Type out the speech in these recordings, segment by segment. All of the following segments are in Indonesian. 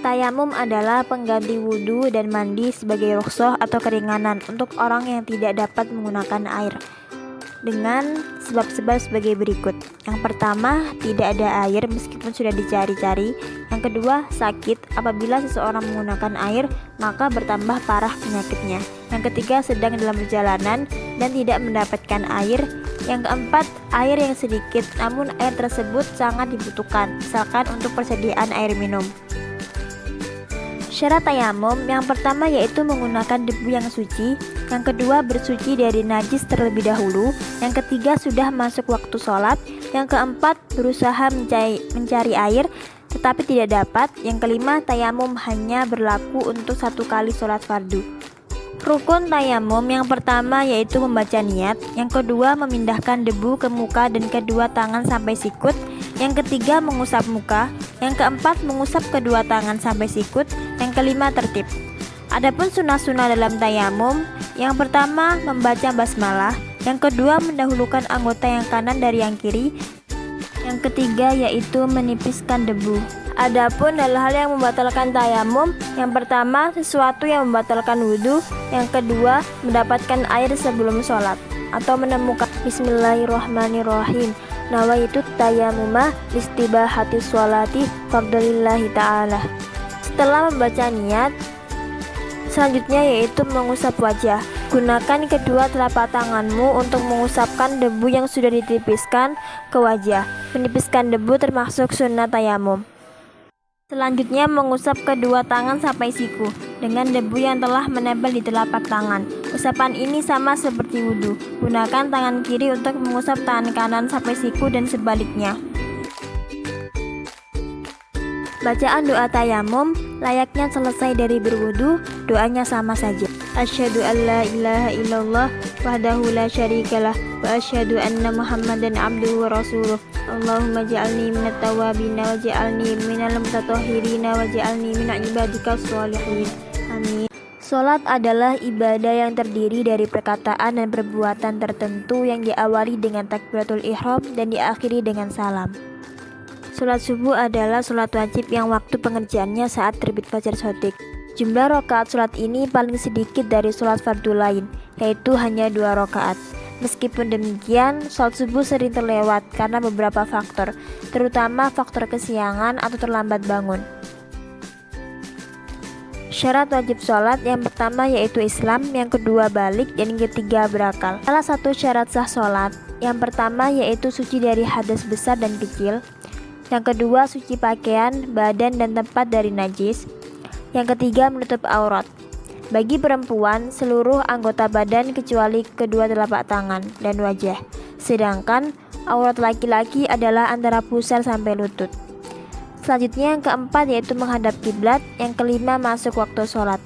Tayamum adalah pengganti wudhu dan mandi sebagai rukhsah atau keringanan untuk orang yang tidak dapat menggunakan air, dengan sebab-sebab sebagai berikut. Yang pertama, tidak ada air meskipun sudah dicari-cari. Yang kedua, sakit. Apabila seseorang menggunakan air, maka bertambah parah penyakitnya. Yang ketiga, sedang dalam perjalanan dan tidak mendapatkan air. Yang keempat, air yang sedikit, namun air tersebut sangat dibutuhkan, misalkan untuk persediaan air minum. Syarat tayamum yang pertama yaitu menggunakan debu yang suci, yang kedua bersuci dari najis terlebih dahulu, yang ketiga sudah masuk waktu sholat, yang keempat berusaha mencari air tetapi tidak dapat, yang kelima tayamum hanya berlaku untuk satu kali sholat fardu. Rukun tayamum yang pertama yaitu membaca niat, yang kedua memindahkan debu ke muka dan kedua tangan sampai sikut, yang ketiga mengusap muka, yang keempat mengusap kedua tangan sampai sikut, yang kelima tertib. Adapun sunnah-sunnah dalam tayamum, yang pertama membaca basmalah, yang kedua mendahulukan anggota yang kanan dari yang kiri, yang ketiga yaitu menipiskan debu. Adapun hal-hal yang membatalkan tayamum, yang pertama sesuatu yang membatalkan wudhu, yang kedua mendapatkan air sebelum sholat atau menemukan Bismillahirrahmanirrahim, nawaitu tayamumah istibahati sholati fardlillahi ta'ala. Setelah membaca niat, selanjutnya yaitu mengusap wajah. Gunakan kedua telapak tanganmu untuk mengusapkan debu yang sudah ditipiskan ke wajah. Menipiskan debu termasuk sunnah tayamum. Selanjutnya mengusap kedua tangan sampai siku dengan debu yang telah menempel di telapak tangan. Usapan ini sama seperti wudhu. Gunakan tangan kiri untuk mengusap tangan kanan sampai siku dan sebaliknya. Bacaan doa tayamum layaknya selesai dari berwudu, doanya sama saja. Asyhadu an la ilaha illallah wahdahu la syarikalah wa asyhadu anna Muhammadan abduhu wa rasuluh. Allahumma ja'alni minat tawabina wa ja'alni minal mutatahhirina wa ja'alni min ibadika sholihin. Amin. Salat adalah ibadah yang terdiri dari perkataan dan perbuatan tertentu yang diawali dengan takbiratul ihram dan diakhiri dengan salam. Salat subuh adalah salat wajib yang waktu pengerjaannya saat terbit fajar shadiq. Jumlah rakaat salat ini paling sedikit dari salat fardu lain, yaitu hanya 2 rakaat. Meskipun demikian, salat subuh sering terlewat karena beberapa faktor, terutama faktor kesiangan atau terlambat bangun. Syarat wajib sholat yang pertama yaitu Islam, yang kedua balik, dan yang ketiga berakal. Salah satu syarat sah sholat yang pertama yaitu suci dari hadas besar dan kecil, yang kedua suci pakaian, badan, dan tempat dari najis, yang ketiga menutup aurat. Bagi perempuan, seluruh anggota badan kecuali kedua telapak tangan dan wajah. Sedangkan aurat laki-laki adalah antara pusar sampai lutut. Selanjutnya yang keempat yaitu menghadap kiblat, yang kelima masuk waktu sholat.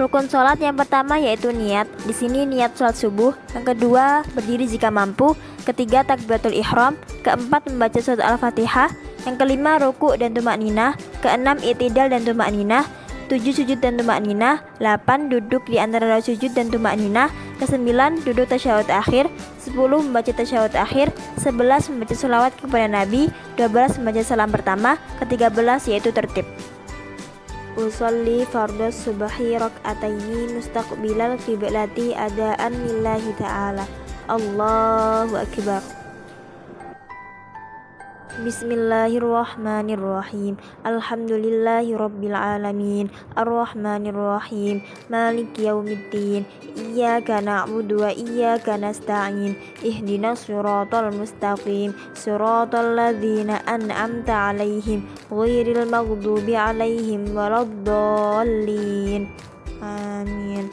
Rukun sholat yang pertama yaitu niat. Di sini niat sholat subuh. Yang kedua berdiri jika mampu. Ketiga takbiratul ihram. Keempat membaca surat al-fatihah. Yang kelima ruku' dan tumakninah. Keenam i'tidal dan tumakninah. 7 sujud dan tumakninah. 8 duduk di antara sujud dan tumakninah. Ke-9 duduk tasyahud akhir. 10 membaca tasyahud akhir. 11 membaca sholawat kepada Nabi. 12 membaca salam pertama. Ke-13 yaitu tertib. Usolli fardhu subhi rak'ataini mustaqbilal qiblati adaan lillahi ta'ala. Allahu akbar. Bismillahirrahmanirrahim. Alhamdulillahi rabbil alamin. Arrahmanirrahim. Maliki yaumiddin. Iyyaka na'budu wa iyyaka nasta'in. Ihdinas siratal mustaqim. Siratal ladzina an'amta 'alaihim ghairil maghdubi 'alaihim waladdallin. Amin.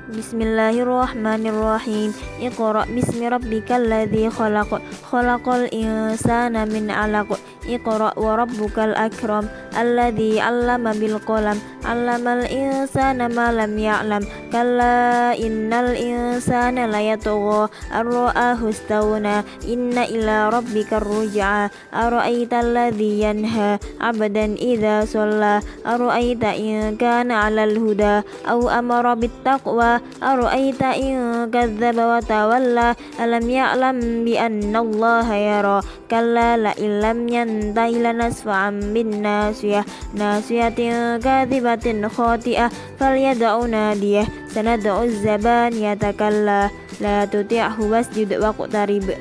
Bismillahirrahmanirrahim. Iqra bismi rabbikal ladzi khalaq. Khalaqal insana min 'alaq. Iqra wa rabbukal akram. Alladzi 'allama bil qalam. 'allamal insana ma lam ya'lam kalla innal insana layatgha ar-ra'ahu istaghna inna ila rabbika ruj'a ara'aita alladhi yanha 'abdan idza shalla ara'aita in kana 'alal huda aw amara bittaqwa ara'aita in kadzdzaba wa tawalla alam ya'lam bi anna allaha yara kalla la illam yantahi lanasfa'an bin nasiyah nasiyatin kadzibatin khati'ah falyad'u nadiyah sanad'u zabaniyata kalla la tuti'hu wasjud waqtarib.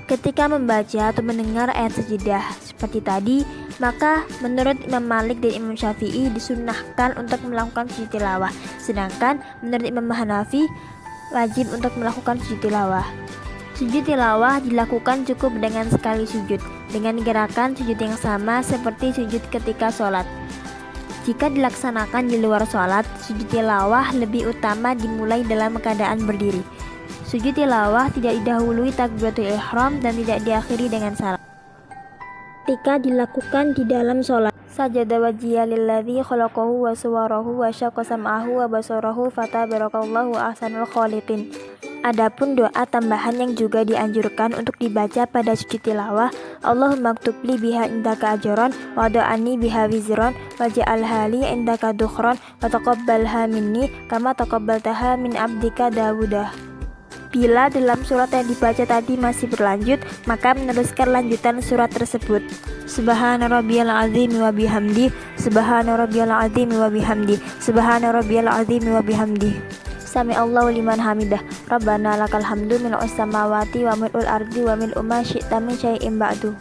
Ketika membaca atau mendengar ayat sajadah seperti tadi, maka menurut Imam Malik dan Imam Syafi'i disunnahkan untuk melakukan sujud tilawah, sedangkan menurut Imam Hanafi wajib untuk melakukan sujud tilawah. Sujud tilawah dilakukan cukup dengan sekali sujud, dengan gerakan sujud yang sama seperti sujud ketika sholat. Jika dilaksanakan di luar sholat, sujud tilawah lebih utama dimulai dalam keadaan berdiri. Sujud tilawah tidak didahului takbiratul ihram dan tidak diakhiri dengan salam. Ketika dilakukan di dalam sholat, sajada wajhiya lilladzi khalaqahu wa sawwarahu wa syaqqa sam'ahu wa basarahu fatabarakallahu ahsanul khaliqin. Adapun doa tambahan yang juga dianjurkan untuk dibaca pada sujud tilawah, Allahumma ktubli biha indaka ajran wa da'ani biha wizran waj'alha li indaka dukhran wa taqabbalha minni kama taqabbaltaha min abdika Dawudah. Bila dalam surat yang dibaca tadi masih berlanjut, maka meneruskan lanjutan surat tersebut. Subhana rabbiyal azim wa bihamdi, subhana rabbiyal azim wa bihamdi, subhana rabbiyal azim wa bihamdi. Sami Allahu liman hamidah. Rabbana lakal hamdu mil'us samawati wa mil'ul ardi wa mil'u ma syi'ta min syai'in ba'du.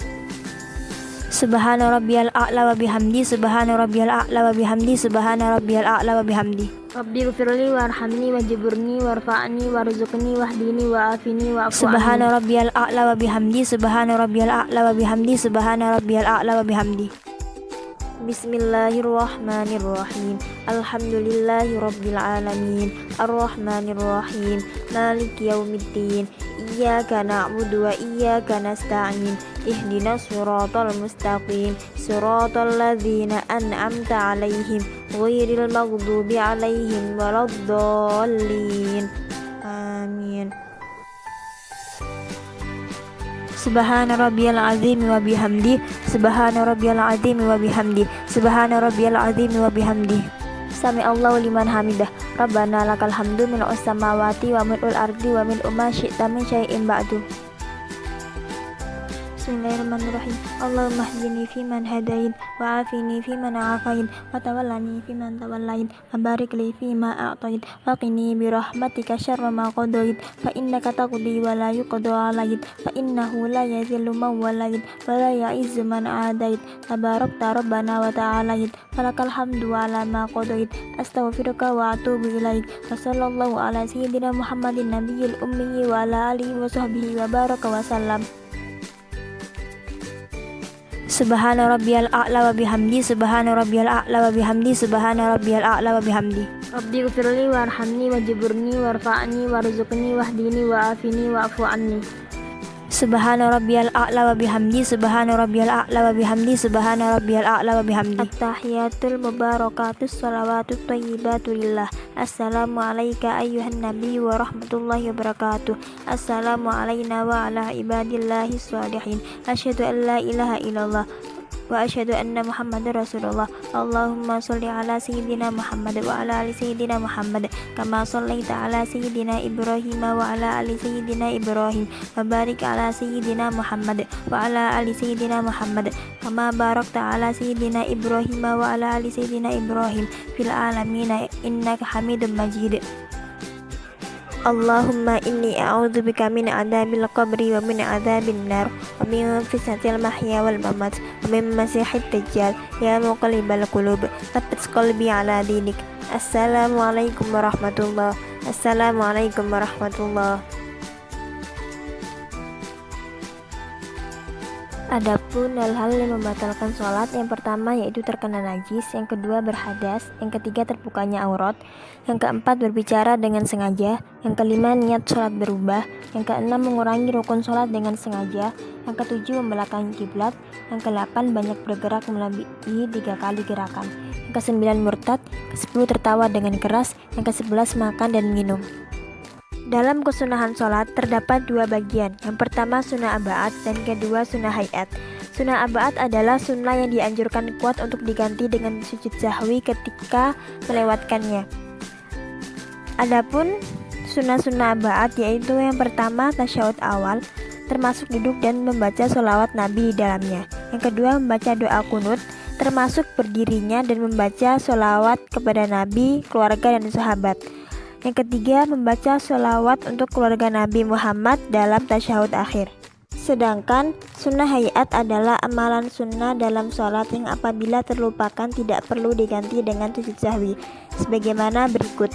Subhana rabbiyal a'la wa bihamdi, subhana rabbiyal a'la wa bihamdi, subhana rabbiyal a'la wa bihamdi. Rabbi ghfirli warhamni wajburni warfa'ni warzuqni wahdini wa'afini wa'fu anni. Subhana rabbiyal a'la wa bihamdi, subhana rabbiyal a'la wa bihamdi, subhana rabbiyal a'la wa bihamdi. Bismillahirrahmanirrahim. Alhamdulillahi rabbil alamin. Arrahmanirrahim. Maliki yaumiddin. Iyyaka na'budu wa iyyaka nasta'in. Ihdinas siratal mustaqim. Siratal ladzina an'amta 'alaihim ghairil maghdubi 'alaihim waladdallin. Amin. Subhana rabbiyal azim wa bihamdi, subhana rabbiyal azim wa bihamdi, subhana rabbiyal azim wa bihamdi. Sami Allahu liman hamidah. Rabbana lakal hamdu mil'us samawati wa mil'ul ardi wa mil'u ma syi'ta min syai'in ba'du. Bismillahirrahmanirrahim. Allahumma hdini fiman hadain wa afini fiman afain wa tawallani fiman tawallain wa barik li fima a'tain wa qini bi rahmatika syarra ma qadait fa innaka taqdi wa la yuqda alait fa innahu la yazillu man walait wa la ya'izzu man adait tabarakta rabbana wa ta'alait falakal hamdu ala ma qadait astaghfiruka wa atubu ilaik wa sallallahu ala sayyidina Muhammadin nabiyil ummi wa ala alihi wa sahbihi wa baraka wa sallam. Subhana rabbiyal a'la wa bihamdi, subhana rabbiyal a'la wa bihamdi, subhana rabbiyal a'la wa bihamdi. Rabbi ghfirli warhamni wajburni warfa'ni warzuqni wahdini wa'afini wa'fu anni. Subhana rabbiyal a'la wa bihamdi, subhana rabbiyal a'la wa bihamdi, subhana rabbiyal a'la wa bihamdi. At-tahiyatul mubarakatus shalawatut thayyibatu lillah. Assalamu alayka ayyuhan nabiy wa rahmatullahi wa barakatuh. Assalamu alayna wa ala ibadillahi sholihin. Asyhadu an la ilaha illallah wa asyhadu anna Muhammadar Rasulullah. Allahumma sholli ala sayyidina Muhammad wa ala ali sayyidina Muhammad kama shallaita ala sayyidina Ibrahim wa ala ali sayyidina Ibrahim wa barik ala sayyidina Muhammad wa ala ali sayyidina Muhammad kama barakta ala sayyidina Ibrahim wa ala ali sayyidina Ibrahim fil alamin innaka Hamidum Majid. Allahumma inni a'udzubika min adzabil qabri wa min adzabin nar wa min fitnatil mahya wal mamat wa min masihid dajjal ya muqallibal qulub tsabbit qalbi ala dinik. Assalamualaikum warahmatullahi. Assalamualaikum warahmatullahi. Adapun hal-hal yang membatalkan sholat, yang pertama yaitu terkena najis, yang kedua berhadas, yang ketiga terbukanya aurat, yang keempat berbicara dengan sengaja, yang kelima niat sholat berubah, yang keenam mengurangi rukun sholat dengan sengaja, yang ketujuh membelakangi kiblat, yang kedelapan banyak bergerak melebihi 3 kali gerakan, yang yang ke-9 murtad, ke-10 tertawa dengan keras, yang ke-11 makan dan minum. Dalam kesunahan sholat terdapat dua bagian. Yang pertama sunnah abaat dan kedua sunnah hayat. Sunnah abaat adalah sunnah yang dianjurkan kuat untuk diganti dengan sujud sahwi ketika melewatkannya. Adapun sunnah-sunnah abaat yaitu yang pertama tasyahud awal, termasuk duduk dan membaca sholawat Nabi di dalamnya. Yang kedua membaca doa kunut, termasuk berdirinya dan membaca sholawat kepada Nabi, keluarga dan sahabat. Yang ketiga membaca sholawat untuk keluarga Nabi Muhammad dalam tasyahud akhir. Sedangkan sunnah hayat adalah amalan sunnah dalam sholat yang apabila terlupakan tidak perlu diganti dengan sujud sahwi, sebagaimana berikut.